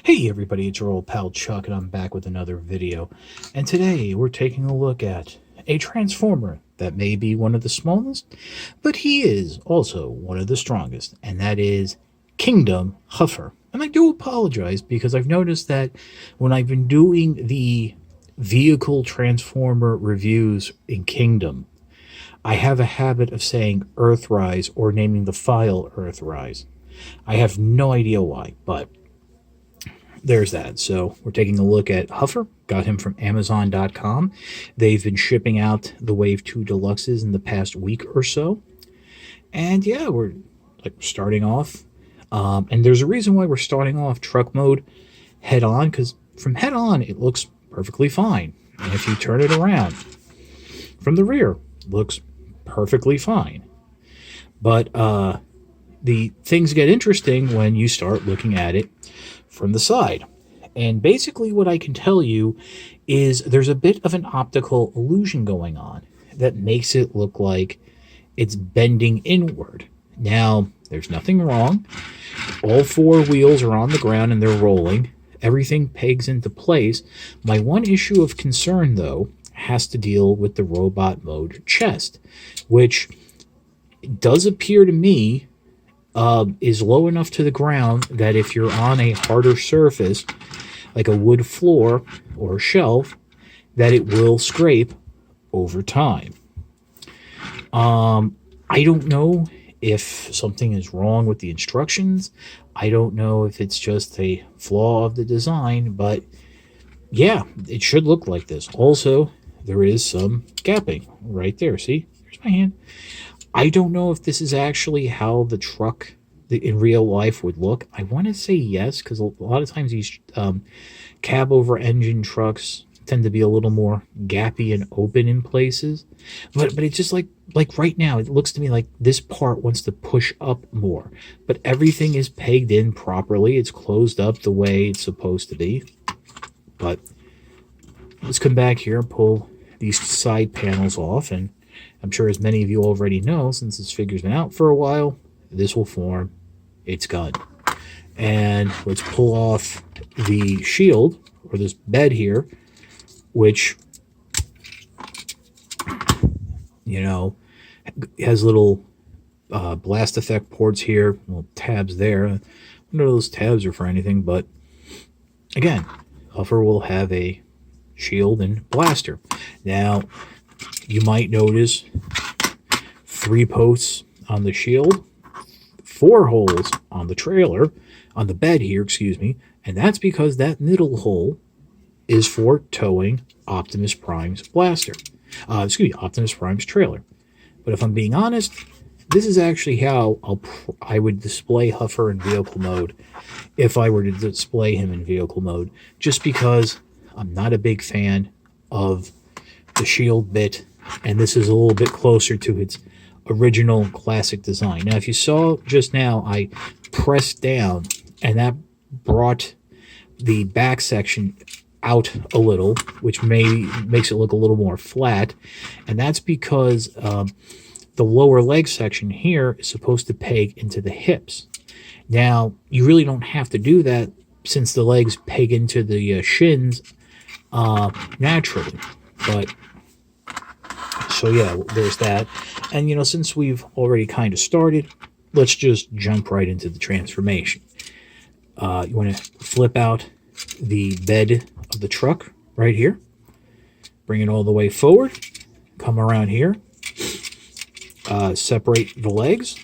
Hey everybody, it's your old pal Chuck, and I'm back with another video. And today we're taking a look at a transformer that may be one of the smallest, but he is also one of the strongest, and that is Kingdom Huffer. And I do apologize because I've noticed that when I've been doing the vehicle transformer reviews in Kingdom, I have a habit of saying Earthrise or naming the file Earthrise. I have no idea why, but there's that. So we're taking a look at Huffer. Got him from Amazon.com. They've been shipping out the Wave 2 Deluxes in the past week or so. And yeah, we're starting off. And there's a reason why we're starting off truck mode head on, because from head on, it looks perfectly fine. And if you turn it around from the rear, it looks perfectly fine. But the things get interesting when you start looking at it from the side. And basically what I can tell you is there's a bit of an optical illusion going on that makes it look like it's bending inward. Now, there's nothing wrong. All four wheels are on the ground and they're rolling. Everything pegs into place. My one issue of concern, though, has to deal with the robot mode chest, which does appear to me is low enough to the ground that if you're on a harder surface, like a wood floor or a shelf, that it will scrape over time. I don't know if something is wrong with the instructions. I don't know if it's just a flaw of the design, but yeah, it should look like this. Also, there is some gapping right there. See, there's my hand. I don't know if this is actually how the truck in real life would look. I want to say yes, because a lot of times these cab over engine trucks tend to be a little more gappy and open in places. But it's just like right now, it looks to me like this part wants to push up more. But everything is pegged in properly. It's closed up the way it's supposed to be. But let's come back here and pull these side panels off, and I'm sure as many of you already know, since this figure's been out for a while, this will form its gun. And let's pull off the shield, or this bed here, which, you know, has little blast effect ports here, little tabs there. I don't know those tabs are for anything, but again, Huffer will have a shield and blaster. Now, you might notice 3 posts on the shield, 4 holes on the trailer, on the bed here, excuse me, and that's because that middle hole is for towing Optimus Prime's blaster. Optimus Prime's trailer. But if I'm being honest, this is actually how I would display Huffer in vehicle mode if I were to display him in vehicle mode, just because I'm not a big fan of the shield bit, and this is a little bit closer to its original classic design. Now, if you saw just now, I pressed down, and that brought the back section out a little, which makes it look a little more flat, and that's because the lower leg section here is supposed to peg into the hips. Now, you really don't have to do that since the legs peg into the shins naturally, but so yeah, there's that. And you know, since we've already kind of started, let's just jump right into the transformation. You want to flip out the bed of the truck right here, bring it all the way forward, come around here, separate the legs,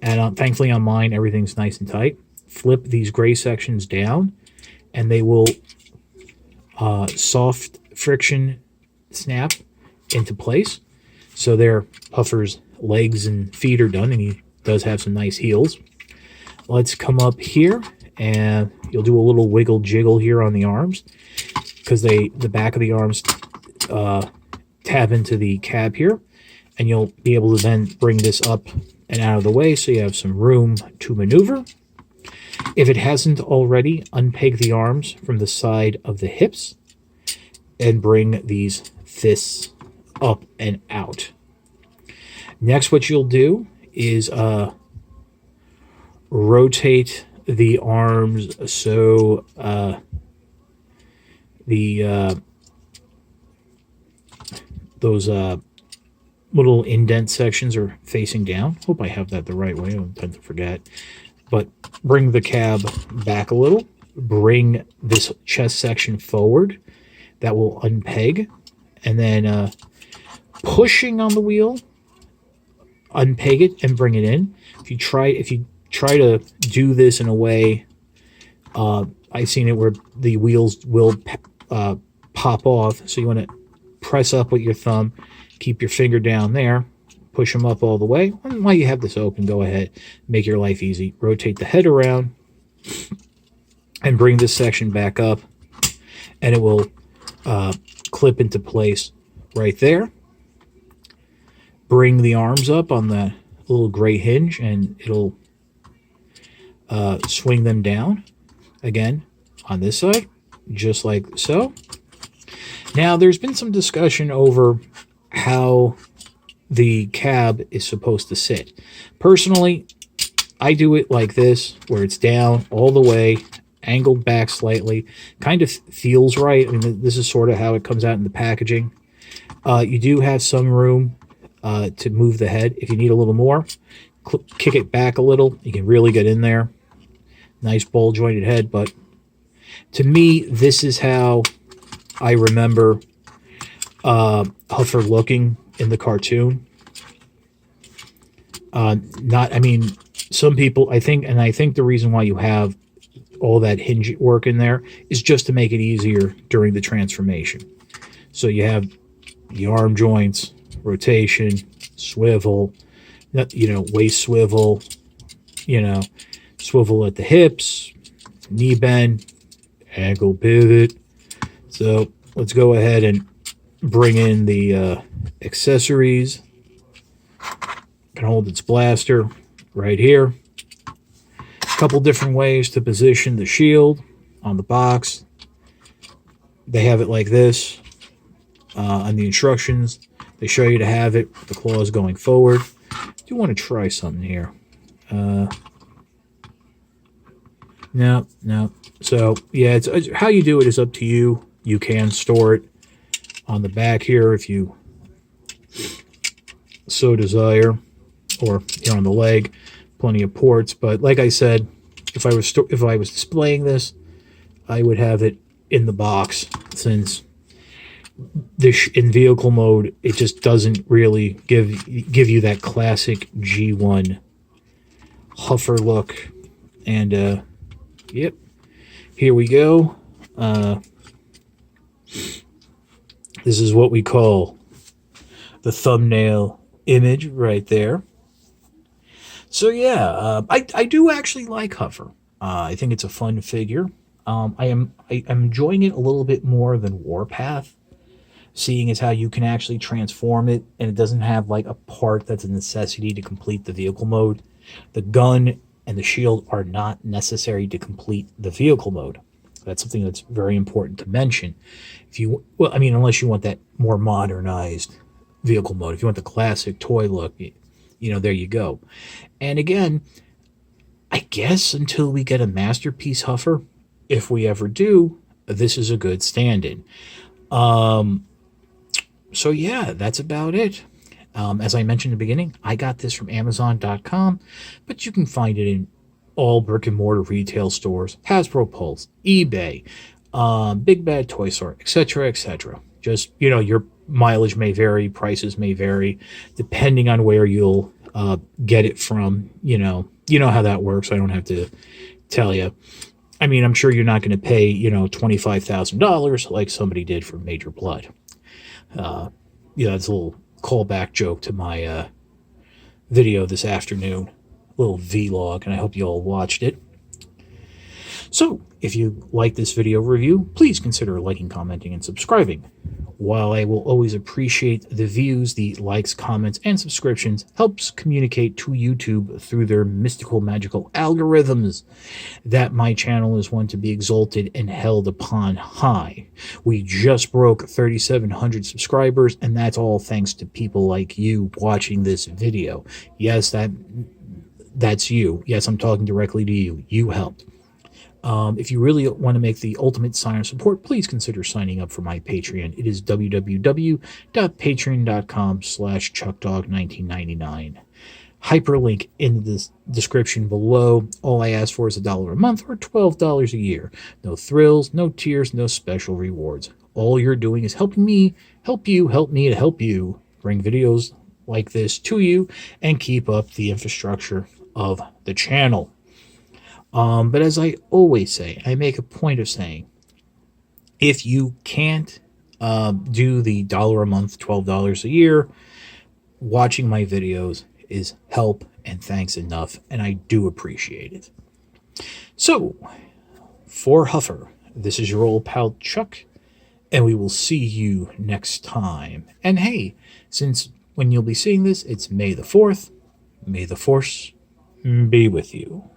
and thankfully on mine everything's nice and tight. Flip these gray sections down, and they will soft friction snap into place. So there, Huffer's legs and feet are done, and he does have some nice heels. Let's come up here, and you'll do a little wiggle jiggle here on the arms, because the back of the arms tab into the cab here, and you'll be able to then bring this up and out of the way so you have some room to maneuver. If it hasn't already, unpeg the arms from the side of the hips and bring these fists up and out. Next, what you'll do is rotate the arms so the those little indent sections are facing down. Hope I have that the right way. I don't tend to forget. But bring the cab back a little. Bring this chest section forward. That will unpeg. And then pushing on the wheel, unpeg it and bring it in. If you try to do this in a way, I've seen it where the wheels will pop off. So you want to press up with your thumb, keep your finger down there, push them up all the way. And while you have this open, go ahead, make your life easy. Rotate the head around and bring this section back up, and it will clip into place right there. Bring the arms up on the little gray hinge, and it'll swing them down again on this side, just like so. Now, there's been some discussion over how the cab is supposed to sit. Personally, I do it like this, where it's down all the way, angled back slightly. Kind of feels right. I mean, this is sort of how it comes out in the packaging. You do have some room to move the head. If you need a little more, kick it back a little. You can really get in there. Nice ball-jointed head, but to me, this is how I remember Huffer looking in the cartoon. Some people, I think the reason why you have all that hinge work in there is just to make it easier during the transformation. So you have the arm joints, rotation, swivel, waist swivel, swivel at the hips, knee bend, ankle pivot. So let's go ahead and bring in the accessories. Can hold its blaster right here. A couple different ways to position the shield on the box. They have it like this on the instructions. They show you to have it with the claws going forward. I do want to try something here. No. So yeah, it's how you do it is up to you. You can store it on the back here if you so desire, or on the leg. Plenty of ports. But like I said, if I was displaying this, I would have it in the box, since this in vehicle mode it just doesn't really give you that classic G1 Huffer look. And yep, here we go. This is what we call the thumbnail image right there. So yeah, I do actually like Huffer. I think it's a fun figure. I'm enjoying it a little bit more than Warpath, seeing as how you can actually transform it, and it doesn't have like a part that's a necessity to complete the vehicle mode. The gun and the shield are not necessary to complete the vehicle mode. That's something that's very important to mention. Unless you want that more modernized vehicle mode. If you want the classic toy look, there you go. And again, I guess until we get a masterpiece Huffer, if we ever do, this is a good stand-in. So yeah, that's about it. As I mentioned in the beginning, I got this from Amazon.com, but you can find it in all brick-and-mortar retail stores, Hasbro Pulse, eBay, Big Bad Toy Store, etc., etc. Just, your mileage may vary, prices may vary, depending on where you'll get it from. You know how that works. I don't have to tell you. I mean, I'm sure you're not going to pay, $25,000 like somebody did for Major Blood. It's a little callback joke to my video this afternoon, a little vlog, and I hope you all watched it. So, if you like this video review, please consider liking, commenting, and subscribing. While I will always appreciate the views, the likes, comments, and subscriptions helps communicate to YouTube through their mystical, magical algorithms that my channel is one to be exalted and held upon high. We just broke 3,700 subscribers, and that's all thanks to people like you watching this video. Yes, That's you. Yes, I'm talking directly to you. You helped. If you really want to make the ultimate sign of support, please consider signing up for my Patreon. It is www.patreon.com/chuckdog1999. Hyperlink in the description below. All I ask for is $1 a month or $12 a year. No thrills, no tears, no special rewards. All you're doing is helping me, help you, help me to help you bring videos like this to you and keep up the infrastructure of the channel. But as I always say, I make a point of saying, if you can't do the $1 a month, $12 a year, watching my videos is help and thanks enough, and I do appreciate it. So, for Huffer, this is your old pal Chuck, and we will see you next time. And hey, since when you'll be seeing this, it's May the 4th, may the Force be with you.